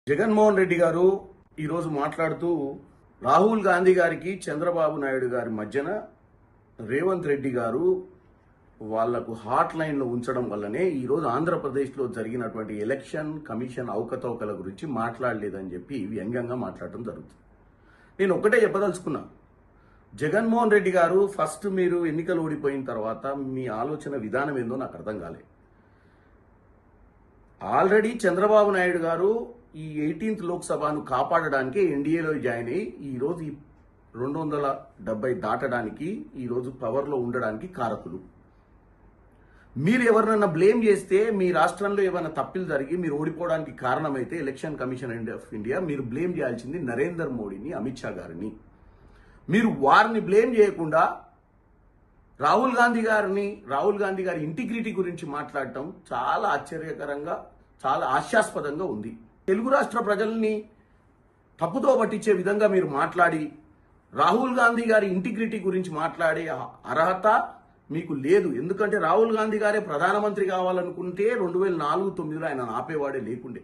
జగన్మోహన్ రెడ్డి గారు ఈరోజు మాట్లాడుతూ రాహుల్ గాంధీ గారికి చంద్రబాబు నాయుడు గారి మధ్యన రేవంత్ రెడ్డి గారు వాళ్లకు హాట్ లైన్లో ఉంచడం వల్లనే ఈరోజు ఆంధ్రప్రదేశ్లో జరిగినటువంటి ఎలక్షన్ కమిషన్ అవకతవకల గురించి మాట్లాడలేదని చెప్పి వ్యంగ్యంగా మాట్లాడటం జరుగుతుంది. నేను ఒక్కటే చెప్పదలుచుకున్నా, జగన్మోహన్ రెడ్డి గారు ఫస్ట్ మీరు ఎన్నికలు ఓడిపోయిన తర్వాత మీ ఆలోచన విధానం ఏందో నాకు అర్థం కాలేదు. ఆల్రెడీ చంద్రబాబు నాయుడు గారు ఈ 18th లోక్సభను కాపాడడానికి ఎన్డీఏలో జాయిన్ అయ్యి ఈరోజు 270 దాటడానికి ఈరోజు పవర్లో ఉండడానికి కారకులు. మీరు ఎవరినన్నా బ్లేమ్ చేస్తే, మీ రాష్ట్రంలో ఏమైనా తప్పులు జరిగి మీరు ఓడిపోవడానికి కారణమైతే ఎలక్షన్ కమిషన్ ఆఫ్ ఇండియా మీరు బ్లేమ్ చేయాల్సింది నరేంద్ర మోడీని, అమిత్ షా గారిని. మీరు వారిని బ్లేమ్ చేయకుండా రాహుల్ గాంధీ గారి ఇంటిగ్రిటీ గురించి మాట్లాడటం చాలా ఆశ్చర్యకరంగా, చాలా హాస్యాస్పదంగా ఉంది. తెలుగు రాష్ట్ర ప్రజల్ని తప్పుతో పట్టించే విధంగా మీరు మాట్లాడి రాహుల్ గాంధీ గారి ఇంటిగ్రిటీ గురించి మాట్లాడే అర్హత మీకు లేదు. ఎందుకంటే రాహుల్ గాంధీ గారే ప్రధానమంత్రి కావాలనుకుంటే 2004-09లో ఆయన ఆపేవాడే లేకుండే.